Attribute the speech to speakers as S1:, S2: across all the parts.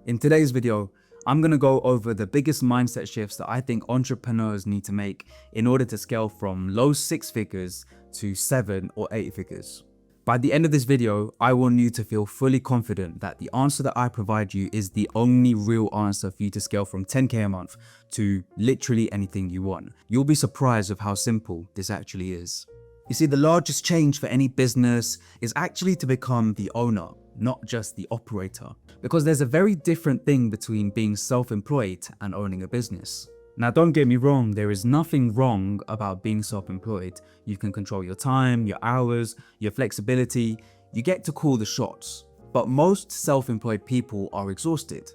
S1: In today's video, I'm going to go over the biggest mindset shifts that I think entrepreneurs need to make in order to scale from low 6 figures to 7 or 8 figures. By the end of this video, I want you to feel fully confident that the answer that I provide you is the only real answer for you to scale from 10k a month to literally anything you want. You'll be surprised of how simple this actually is. You see, the largest change for any business is actually to become the owner, not just the operator. Because there's a very different thing between being self-employed and owning a business. Now, don't get me wrong, there is nothing wrong about being self-employed. You can control your time, your hours, your flexibility. You get to call the shots. But most self-employed people are exhausted.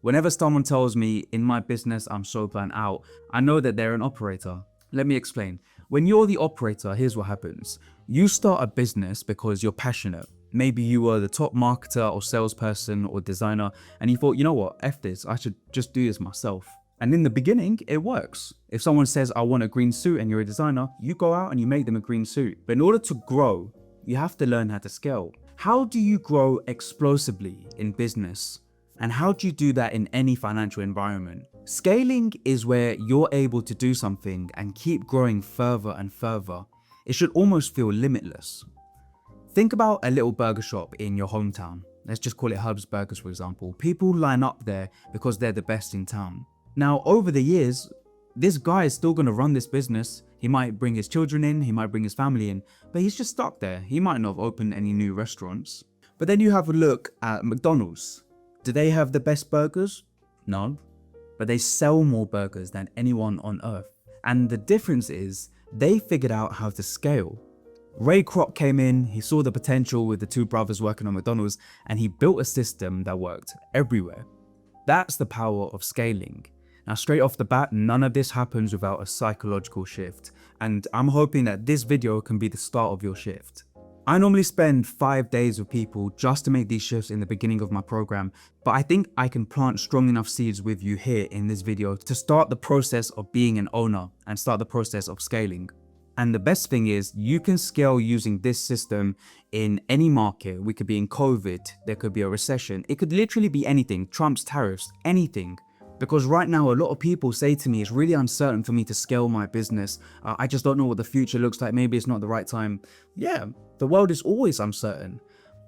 S1: Whenever someone tells me, in my business, I'm so burnt out, I know that they're an operator. Let me explain. When you're the operator, here's what happens. You start a business because you're passionate. Maybe you were the top marketer or salesperson or designer and you thought, you know what, F this, I should just do this myself. And in the beginning, it works. If someone says, I want a green suit and you're a designer, you go out and you make them a green suit. But in order to grow, you have to learn how to scale. How do you grow explosively in business? And how do you do that in any financial environment? Scaling is where you're able to do something and keep growing further and further. It should almost feel limitless. Think about a little burger shop in your hometown. Let's just call it Hub's Burgers, for example. People line up there because they're the best in town. Now, over the years, this guy is still going to run this business. He might bring his children in, he might bring his family in, but he's just stuck there. He might not have opened any new restaurants. But then you have a look at McDonald's. Do they have the best burgers? No. But they sell more burgers than anyone on earth. And the difference is they figured out how to scale. Ray Kroc came in, he saw the potential with the two brothers working on McDonald's, and he built a system that worked everywhere. That's the power of scaling. Now, straight off the bat, none of this happens without a psychological shift. And I'm hoping that this video can be the start of your shift. I normally spend 5 days with people just to make these shifts in the beginning of my program, but I think I can plant strong enough seeds with you here in this video to start the process of being an owner and start the process of scaling. And the best thing is you can scale using this system in any market. We could be in COVID, there could be a recession, it could literally be anything, Trump's tariffs, anything. Because right now, a lot of people say to me, it's really uncertain for me to scale my business. I just don't know what the future looks like. Maybe it's not the right time. Yeah, the world is always uncertain.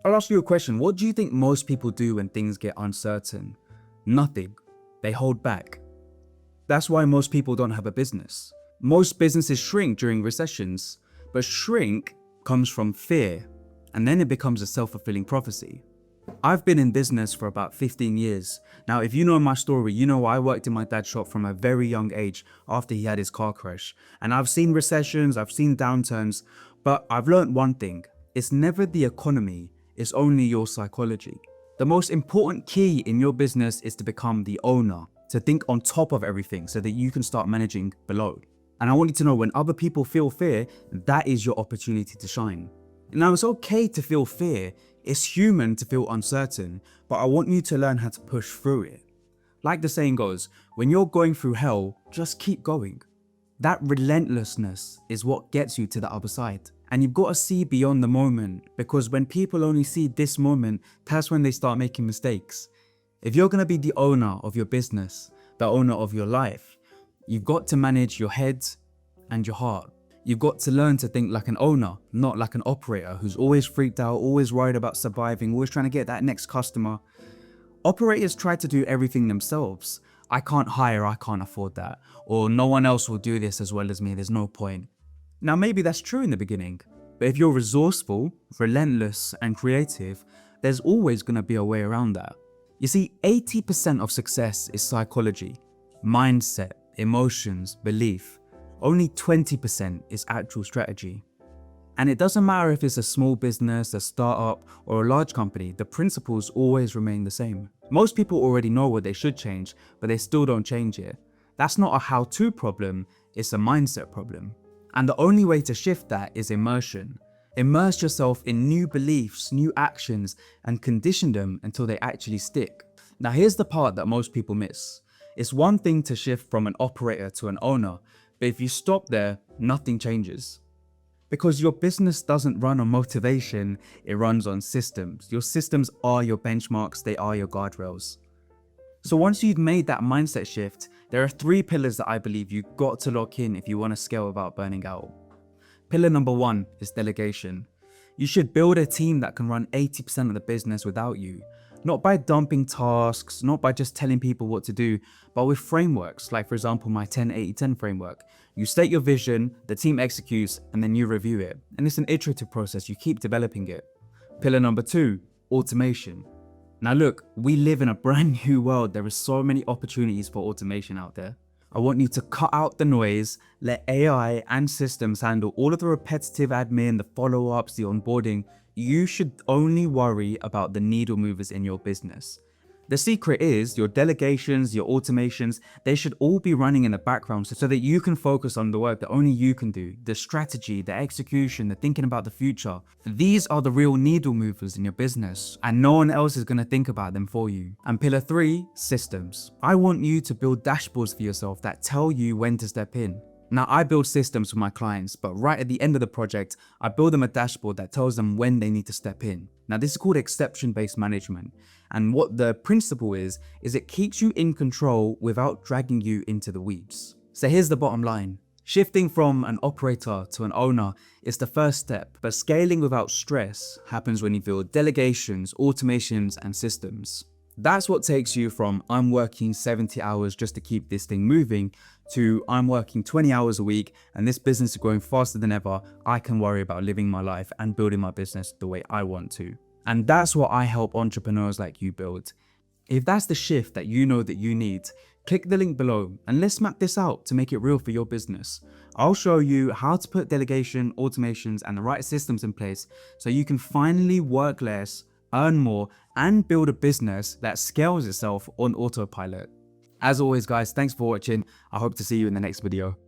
S1: I'll ask you a question. What do you think most people do when things get uncertain? Nothing. They hold back. That's why most people don't have a business. Most businesses shrink during recessions, but shrink comes from fear, and then it becomes a self-fulfilling prophecy. I've been in business for about 15 years. Now, if you know my story, you know I worked in my dad's shop from a very young age after he had his car crash. And I've seen recessions, I've seen downturns, but I've learned one thing. It's never the economy, it's only your psychology. The most important key in your business is to become the owner, to think on top of everything so that you can start managing below. And I want you to know when other people feel fear, that is your opportunity to shine. Now, it's okay to feel fear. It's human to feel uncertain, but I want you to learn how to push through it. Like the saying goes, when you're going through hell, just keep going. That relentlessness is what gets you to the other side. And you've got to see beyond the moment, because when people only see this moment, that's when they start making mistakes. If you're going to be the owner of your business, the owner of your life, you've got to manage your head and your heart. You've got to learn to think like an owner, not like an operator who's always freaked out, always worried about surviving, always trying to get that next customer. Operators try to do everything themselves. I can't hire, I can't afford that. Or no one else will do this as well as me, there's no point. Now, maybe that's true in the beginning, but if you're resourceful, relentless, and creative, there's always going to be a way around that. You see, 80% of success is psychology, mindset, emotions, belief. Only 20% is actual strategy. And it doesn't matter if it's a small business, a startup, or a large company, the principles always remain the same. Most people already know what they should change, but they still don't change it. That's not a how-to problem, it's a mindset problem. And the only way to shift that is immersion. Immerse yourself in new beliefs, new actions, and condition them until they actually stick. Now, here's the part that most people miss. It's one thing to shift from an operator to an owner, but if you stop there, nothing changes. Because your business doesn't run on motivation, it runs on systems. Your systems are your benchmarks, they are your guardrails. So once you've made that mindset shift, there are 3 pillars that I believe you've got to lock in if you want to scale without burning out. Pillar number 1 is delegation. You should build a team that can run 80% of the business without you. Not by dumping tasks, not by just telling people what to do, but with frameworks, like for example my 10-80-10 framework. You state your vision, the team executes, and then you review it. And it's an iterative process, you keep developing it. Pillar number 2, automation. Now look, we live in a brand new world. There are so many opportunities for automation out there. I want you to cut out the noise, let AI and systems handle all of the repetitive admin, the follow-ups, the onboarding. You should only worry about the needle movers in your business. The secret is your delegations, your automations, they should all be running in the background so that you can focus on the work that only you can do, the strategy, the execution, the thinking about the future. These are the real needle movers in your business, and no one else is going to think about them for you. And pillar 3, systems. I want you to build dashboards for yourself that tell you when to step in. Now, I build systems for my clients, but right at the end of the project, I build them a dashboard that tells them when they need to step in. Now, this is called exception-based management. And what the principle is it keeps you in control without dragging you into the weeds. So here's the bottom line. Shifting from an operator to an owner is the first step, but scaling without stress happens when you build delegations, automations, and systems. That's what takes you from I'm working 70 hours just to keep this thing moving to I'm working 20 hours a week and this business is growing faster than ever. I can worry about living my life and building my business the way I want to. And that's what I help entrepreneurs like you build. If that's the shift that you know that you need, click the link below and let's map this out to make it real for your business. I'll show you how to put delegation, automations, and the right systems in place so you can finally work less, earn more, and build a business that scales itself on autopilot. As always guys, thanks for watching. I hope to see you in the next video.